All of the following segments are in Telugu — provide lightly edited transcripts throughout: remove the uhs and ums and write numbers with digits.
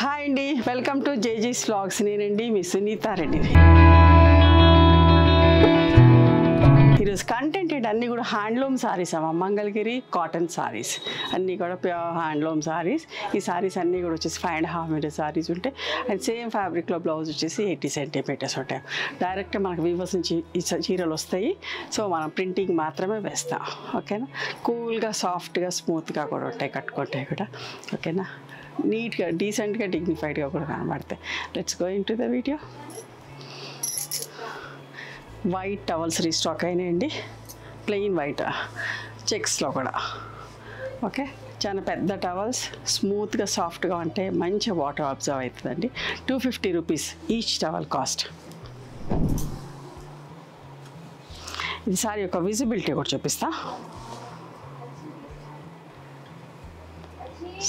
హాయ్ అండి, వెల్కమ్ టు జేజీస్ వ్లాగ్స్. నేనండి మీ సునీత రెడ్డిని. ఈరోజు కంటెంట్ ఏంటి, అన్నీ కూడా హ్యాండ్లూమ్ సారీస్ అమ్మ. మంగళగిరి కాటన్ సారీస్ అన్నీ కూడా ప్యూర్ హ్యాండ్లూమ్ సారీస్. ఈ సారీస్ అన్నీ కూడా వచ్చేసి 5.5 మీటర్ సారీస్ ఉంటాయి. అండ్ సేమ్ ఫ్యాబ్రిక్లో బ్లౌజ్ వచ్చేసి 80 సెంటీమీటర్స్ ఉంటాయి. డైరెక్ట్ మనకు వీవర్స్ నుంచి ఈ చీరలు వస్తాయి. సో మనం ప్రింటింగ్ మాత్రమే వేస్తాం. ఓకేనా, కూల్గా సాఫ్ట్గా స్మూత్గా కూడా ఉంటాయి, కట్టుకుంటాయి కూడా. ఓకేనా, నీట్గా డీసెంట్గా డిగ్నిఫైడ్గా కూడా కనబడతాయి. Let's go into the video. White towels restock అయినాయండి, ప్లెయిన్ వైట్ చెక్స్లో కూడా. ఓకే, చాలా పెద్ద టవల్స్, స్మూత్గా సాఫ్ట్గా ఉంటాయి, మంచి వాటర్ అబ్జర్వ్ అవుతుందండి. 250 రూపీస్ ఈచ్ టవల్ కాస్ట్. ఇది సారీ యొక్క విజిబిలిటీ కూడా చూపిస్తా.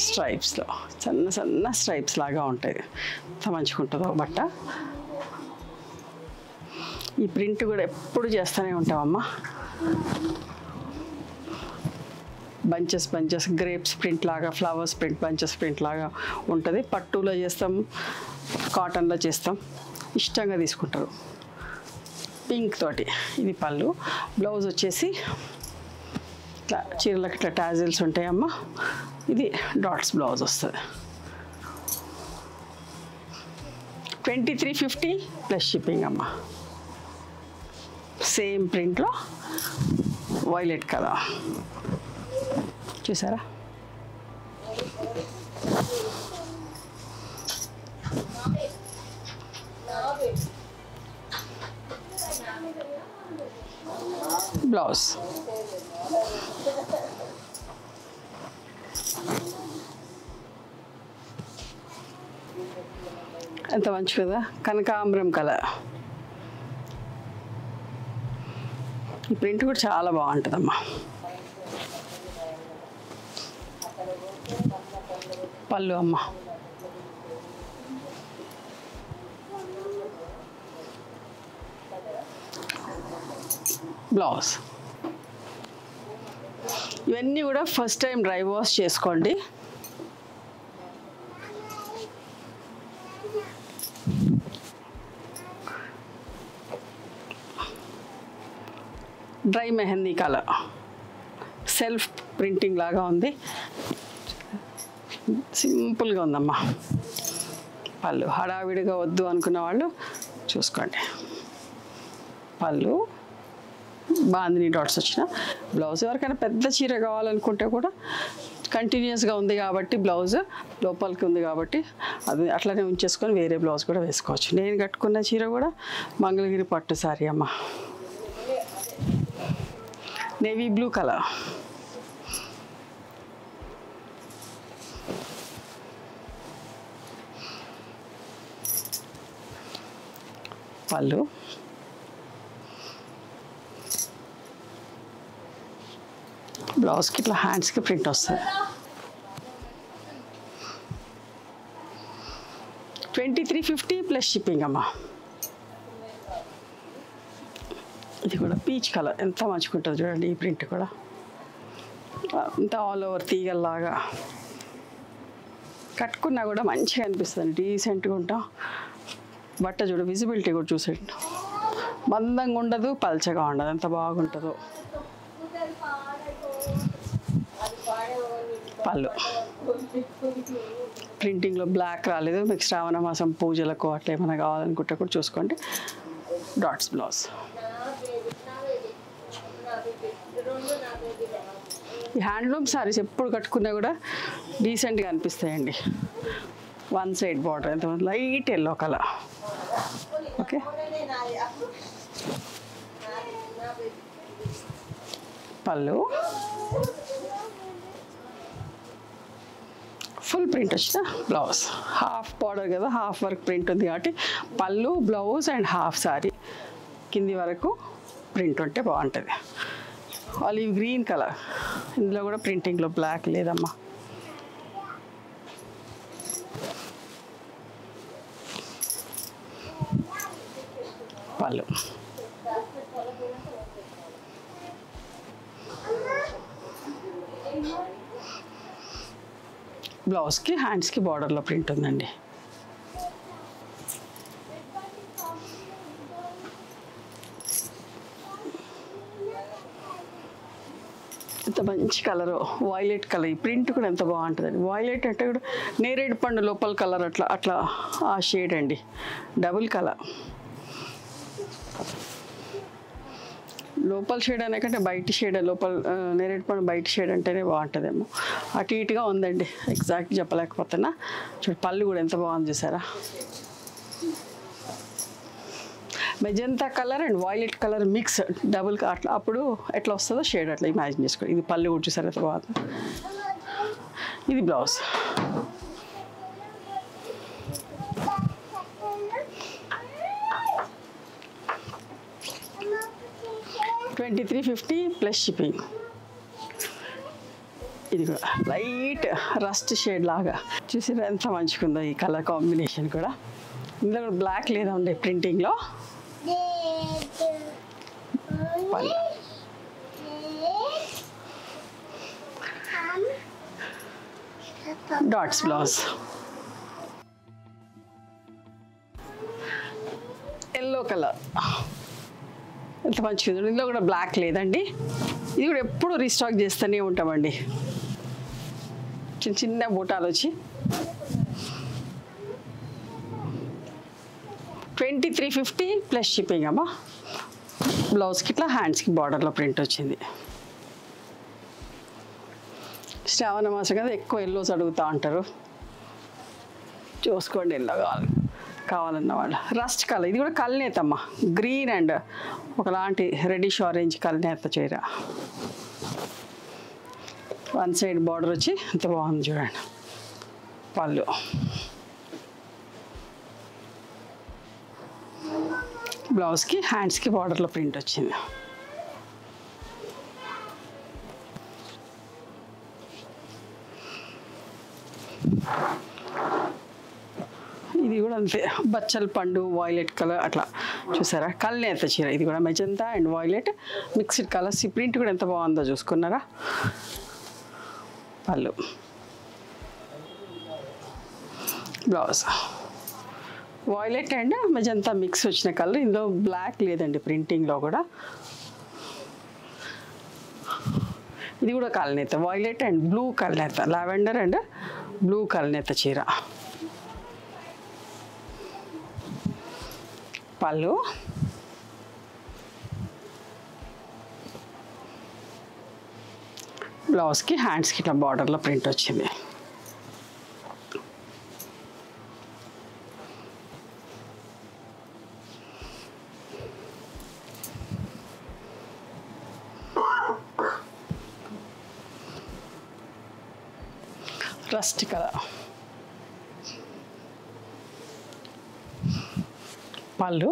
స్ట్రైప్స్లో సన్న సన్న స్ట్రైప్స్ లాగా ఉంటాయి, ఎంత మంచిగా ఉంటుందో బట్ట. ఈ ప్రింట్ కూడా ఎప్పుడు చేస్తూనే ఉంటామమ్మా. బంచెస్ బంచెస్ గ్రేప్స్ ప్రింట్ లాగా, ఫ్లవర్స్ ప్రింట్, బంచెస్ ప్రింట్ లాగా ఉంటుంది. పట్టులో చేస్తాం, కాటన్లో చేస్తాం, ఇష్టంగా తీసుకుంటారు. పింక్ తోటి ఇది పళ్ళు. బ్లౌజ్ వచ్చేసి ఇట్లా చీరలకు ఇట్లా టాజిల్స్ ఉంటాయమ్మా. ఇది డాట్స్ బ్లౌజ్ వస్తుంది. 2350 ప్లస్ షిప్పింగ్ అమ్మ. సేమ్ ప్రింట్లో వైలెట్ కలర్ చూసారా. బ్లౌజ్ ఎంత మంచి కదా, కనకాంబరం కలర్. ఈ ప్రింట్ కూడా చాలా బాగుంటుందమ్మా. పళ్ళు అమ్మ. బ్లౌజ్. ఇవన్నీ కూడా ఫస్ట్ టైం డ్రై వాష్ చేసుకోండి. Dry mehndi colour, self printing లాగా ఉంది, సింపుల్గా ఉందమ్మా. పళ్ళు హడావిడిగా వద్దు అనుకున్న వాళ్ళు చూసుకోండి. పళ్ళు బాందిని డాట్స్ వచ్చిన బ్లౌజ్. ఎవరికైనా పెద్ద చీర కావాలనుకుంటే కూడా కంటిన్యూస్గా ఉంది కాబట్టి, బ్లౌజ్ లోపలికి ఉంది కాబట్టి అది అట్లనే ఉంచేసుకొని వేరే బ్లౌజ్ కూడా వేసుకోవచ్చు. నేను కట్టుకున్న చీర కూడా మంగళగిరి పట్టు సారీ అమ్మ. Navy blue colour. పళ్ళు. బ్లౌజ్కి ఇట్లా హ్యాండ్స్కి ప్రింట్ వస్తుంది. 2350 ప్లస్ షిప్పింగ్ అమ్మా. ఇది కూడా పీచ్ కలర్, ఎంత మంచిగా ఉంటుంది చూడండి. ఈ ప్రింట్ కూడా అంతా ఆల్ ఓవర్ తీగల్లాగా కట్టుకున్నా కూడా మంచిగా అనిపిస్తుంది, డీసెంట్గా ఉంటాం. బట్ట చూడ విజిబిలిటీ కూడా చూసేయండి, మందంగా ఉండదు, పల్చగా ఉండదు, ఎంత బాగుంటుందో. పళ్ళు ప్రింటింగ్లో బ్లాక్ రాలేదు. మీకు శ్రావణ మాసం పూజలకు అట్లా ఏమైనా కావాలనుకుంటే కూడా చూసుకోండి. Dots blouse. ఈ హ్యాండ్లూమ్ సారీస్ ఎప్పుడు కట్టుకున్నా కూడా డీసెంట్గా అనిపిస్తాయండి. వన్ సైడ్ బార్డర్, ఎంతమంది లైట్ ఎల్లో కలర్. ఓకే, పళ్ళు ఫుల్ ప్రింట్ వచ్చిన బ్లౌజ్. హాఫ్ బార్డర్ కదా, హాఫ్ వర్క్ ప్రింట్ ఉంది కాబట్టి పళ్ళు, బ్లౌజ్ అండ్ హాఫ్ సారీ కింది వరకు ప్రింట్ ఉంటే బాగుంటుంది. ఆలివ్ గ్రీన్ కలర్, ఇందులో కూడా ప్రింటింగ్లో బ్లాక్ లేదమ్మా. పళ్ళు. బ్లౌజ్కి హ్యాండ్స్కి బార్డర్లో ప్రింట్ ఉందండి. ఎంత మంచి కలరు, వైలెట్ కలర్. ఈ ప్రింట్ కూడా ఎంత బాగుంటుందండి. వైలెట్ అంటే కూడా నేరేడు పండు లోపల కలర్ అట్లా అట్లా ఆ షేడ్ అండి, డబుల్ కలర్. లోపల షేడ్ అనే కంటే బయట షేడ్, లోపల నేరేడు పండు బయట షేడ్ అంటేనే బాగుంటుందేమో. అటు ఇటుగా ఉందండి, ఎగ్జాక్ట్ చెప్పలేకపోతున్నా. చూడు పళ్ళు కూడా ఎంత బాగుంది చూసారా. Magenta colour and violet colour mix double అట్లా, అప్పుడు ఎట్లా వస్తుందో షేడ్ అట్లా ఇమాజిన్ చేసుకోండి. ఇది పళ్ళు కూడా చూసారు ఎంత బాగుంది. ఇది బ్లౌజ్. $23.50 plus shipping. ఇది కూడా లైట్ రస్ట్ షేడ్ లాగా చూసారా ఎంత మంచిగా ఈ కలర్ కాంబినేషన్ కూడా. ఇందులో కూడా బ్లాక్ లేదా ఉండే ప్రింటింగ్లో. Dots blouse. ఎల్లో కలర్ ఎంత మంచిగా. ఇందులో కూడా బ్లాక్ లేదండి. ఇది కూడా ఎప్పుడు రీస్టాక్ చేస్తూనే ఉంటామండి. చిన్న చిన్న బూటాలు వచ్చి $23.50 ప్లస్ షిప్పింగ్ అమ్మా. బ్లౌజ్కి ఇట్లా హ్యాండ్స్కి బార్డర్లో ప్రింట్ వచ్చింది. శ్రావణ మాసం కదా ఎక్కువ ఎల్లోస్ అడుగుతూ ఉంటారు, చూసుకోండి ఎల్లో కావాలన్న వాళ్ళు. Rust colour. ఇది కూడా కల్నేతమ్మా, గ్రీన్ అండ్ ఒకలాంటి రెడ్డిష్ ఆరెంజ్ కల్నేత చీర. వన్ సైడ్ బార్డర్ వచ్చి ఎంత బాగుంది చూడండి. పళ్ళు. బ్లౌజ్కి హ్యాండ్స్కి బార్డర్లో ప్రింట్ వచ్చింది. ఇది కూడా అంతే, బచ్చల పండు వైలెట్ కలర్ అట్లా చూసారా. కల్నేత చీర. ఇది కూడా magenta and violet mixed colours. ఈ ప్రింట్ కూడా ఎంత బాగుందో చూసుకున్నారా. పళ్ళు. Blouse violet and magenta mix వచ్చిన కలర్. ఇందులో బ్లాక్ లేదండి ప్రింటింగ్లో కూడా. ఇది కూడా కల్నేత, వైలెట్ అండ్ బ్లూ కల్నేత, లావెండర్ అండ్ బ్లూ కల్నేత చీర. పళ్ళు. బ్లౌజ్కి హ్యాండ్స్కి ఇట్లా బార్డర్లో ప్రింట్ వచ్చింది. Rust colour. పళ్ళు.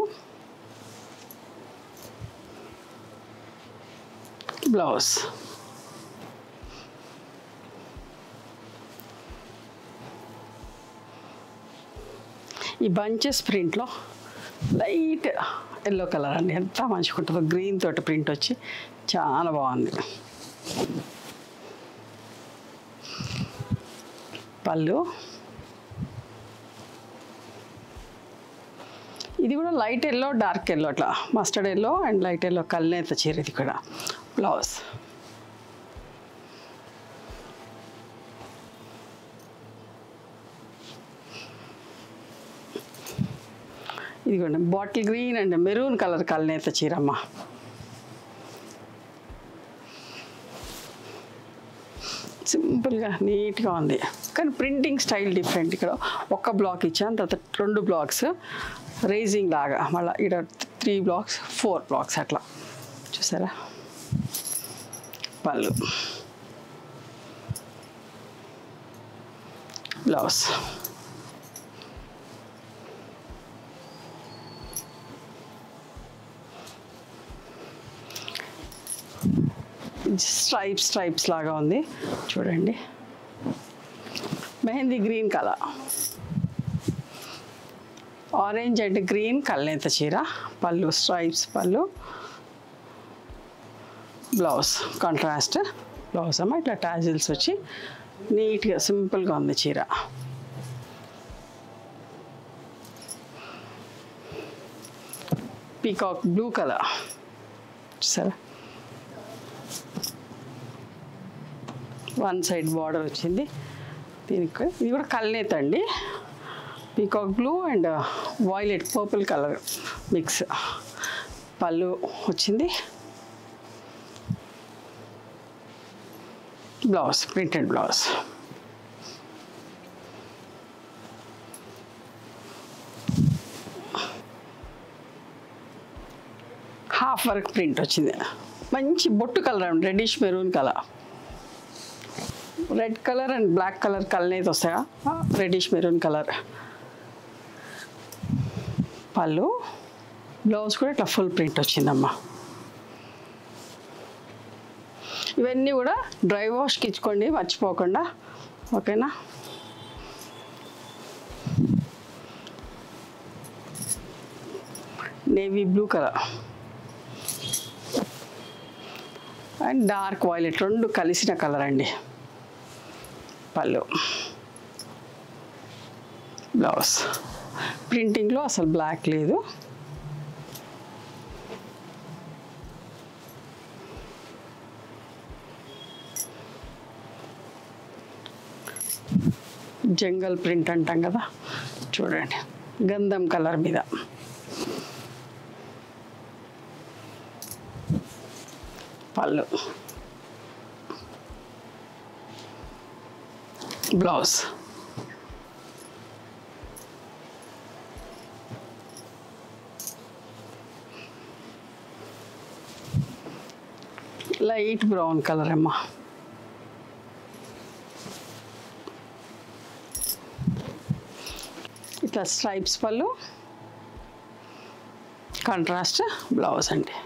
బ్లౌజ్. ఈ బంచెస్ ప్రింట్లో లైట్ ఎల్లో కలర్ అండి, ఎంత మంచిగా ఉంటుందో. గ్రీన్ తోటి ప్రింట్ వచ్చి చాలా బాగుంది. పళ్ళు. ఇది కూడా లైట్ ఎల్లో డార్క్ ఎల్లో అట్లా mustard yellow and light yellow కల్నేత చీర. ఇది కూడా బ్లౌజ్. ఇది కూడా bottle green and maroon colour కల్నేత చీరమ్మ. సింపుల్గా నీట్గా ఉంది, కానీ ప్రింటింగ్ స్టైల్ డిఫరెంట్. ఇక్కడ ఒక బ్లాక్ ఇచ్చాను, తర్వాత 2 బ్లాక్స్ రేజింగ్ లాగా, మళ్ళీ ఇక్కడ 3 బ్లాక్స్ 4 బ్లాక్స్ అట్లా చూసారా. పళ్ళు. బ్లౌజ్. స్ట్రైప్స్ లాగా ఉంది చూడండి. Mehndi green colour, orange and green కల్నేత చీర. పళ్ళు స్ట్రైప్స్ పళ్ళు. బ్లౌజ్ కాంట్రాస్ట్ బ్లౌజ్ అమ్మ, ఇట్లా టాజిల్స్ వచ్చి నీట్గా సింపుల్గా ఉంది చీర. పీకాక్ బ్లూ కలర్ సరే, వన్ సైడ్ బార్డర్ వచ్చింది దీనికి. ఇది కూడా కల్నేత అండి, peacock blue and violet purple colour mix. పళ్ళు వచ్చింది, blouse printed blouse. Half work print వచ్చింది, మంచి బొట్టు కలర్ అండి, reddish maroon colour. Red colour and black colour కలనేది వస్తాయా, రెడ్డిష్ మెరూన్ కలర్. పళ్ళు, బ్లౌజ్ కూడా ఇట్లా ఫుల్ ప్రింట్ వచ్చిందమ్మా. ఇవన్నీ కూడా డ్రై వాష్కి ఇచ్చుకోండి మర్చిపోకుండా, ఓకేనా. Navy blue colour and dark violet రెండు కలిసిన కలర్ అండి. పళ్ళు, బ్లౌజ్. ప్రింటింగ్లో అసలు బ్లాక్ లేదు. జంగల్ ప్రింట్ అంటాం కదా, చూడండి గంధం కలర్ మీద. పళ్ళు, బ్లౌజ్. లైట్ బ్రౌన్ కలర్ అమ్మా. ఇట్లా స్ట్రైప్స్ పళ్ళు, కాంట్రాస్ట్ బ్లౌజ్ అండి.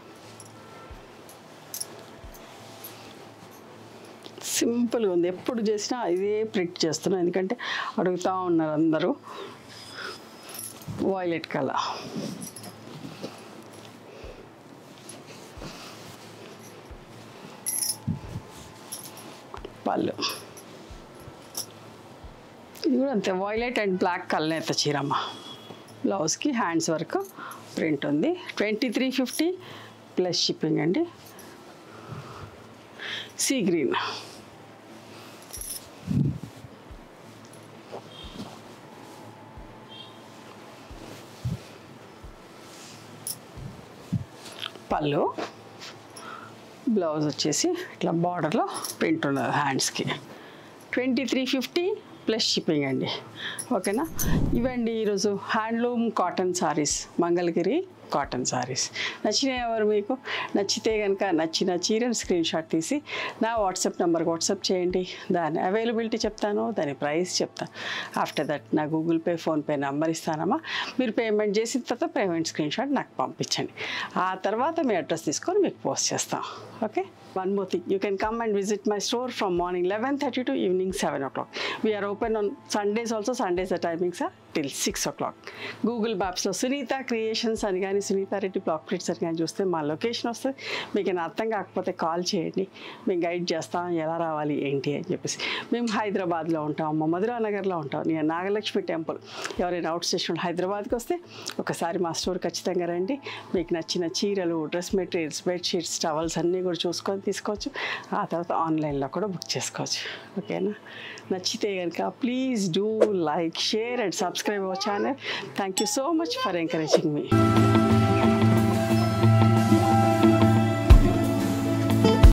సింపుల్గా ఉంది, ఎప్పుడు చేసినా ఇదే ప్రింట్ చేస్తున్నాను ఎందుకంటే అడుగుతూ ఉన్నారు అందరూ. వైలెట్ కలర్, పళ్ళు. ఇది కూడా అంతే, వైలెట్ అండ్ బ్లాక్ కలర్ చీరమ్మ. బ్లౌజ్కి హ్యాండ్స్ వర్క్ ప్రింట్ ఉంది. 2350 ప్లస్ షిప్పింగ్ అండి. సీ గ్రీన్, పళ్ళు, బ్లౌజ్ వచ్చేసి ఇట్లా బార్డర్లో ప్రింట్ ఉన్నది హ్యాండ్స్కి. 2350 ప్లస్ షిప్పింగ్ అండి, ఓకేనా. ఇవండి ఈరోజు handloom cotton saris, Mangalagiri cotton saris. నచ్చినాయి ఎవరు మీకు? నచ్చితే కనుక నచ్చిన చీరను స్క్రీన్ షాట్ తీసి నా వాట్సాప్ నెంబర్కి వాట్సాప్ చేయండి. దాని అవైలబిలిటీ చెప్తాను, దాని ప్రైస్ చెప్తాను. ఆఫ్టర్ దట్ నా గూగుల్ పే, ఫోన్పే నెంబర్ ఇస్తానమ్మా. మీరు పేమెంట్ చేసిన తర్వాత పేమెంట్ స్క్రీన్ షాట్ నాకు పంపించండి. ఆ తర్వాత మీ అడ్రస్ తీసుకొని మీకు పోస్ట్ చేస్తాం, okay. One more thing, you can come and visit my store from morning 11:30 to evening 7 o'clock. We are open on Sundays also. Sundays the timings are till 6 o'clock. Google Maps లో సునీత క్రియేషన్స్ అని కానీ సునీత రెడ్డి బ్లాక్ ప్రింట్స్ అని కానీ చూస్తే మా లొకేషన్ వస్తుంది. మీకు అర్థం కాకపోతే కాల్ చేయండి, మేము గైడ్ చేస్తాం ఎలా రావాలి ఏంటి అని చెప్పేసి. మేము హైదరాబాద్లో ఉంటాం, మధురా నగర్లో ఉంటాం, నేను నాగలక్ష్మి టెంపుల్. ఎవరైనా అవుట్ స్టేషన్ హైదరాబాద్కి వస్తే ఒకసారి మా స్టోర్ ఖచ్చితంగా రండి. మీకు నచ్చిన చీరలు, డ్రెస్ మెటీరియల్స్, బెడ్షీట్స్, టవల్స్ అన్నీ కూడా చూసుకొని తీసుకోవచ్చు. ఆ తర్వాత ఆన్లైన్లో కూడా బుక్ చేసుకోవచ్చు, ఓకేనా. నచ్చితే కనుక please do like, share and subscribe our channel. Thank you so much for encouraging me.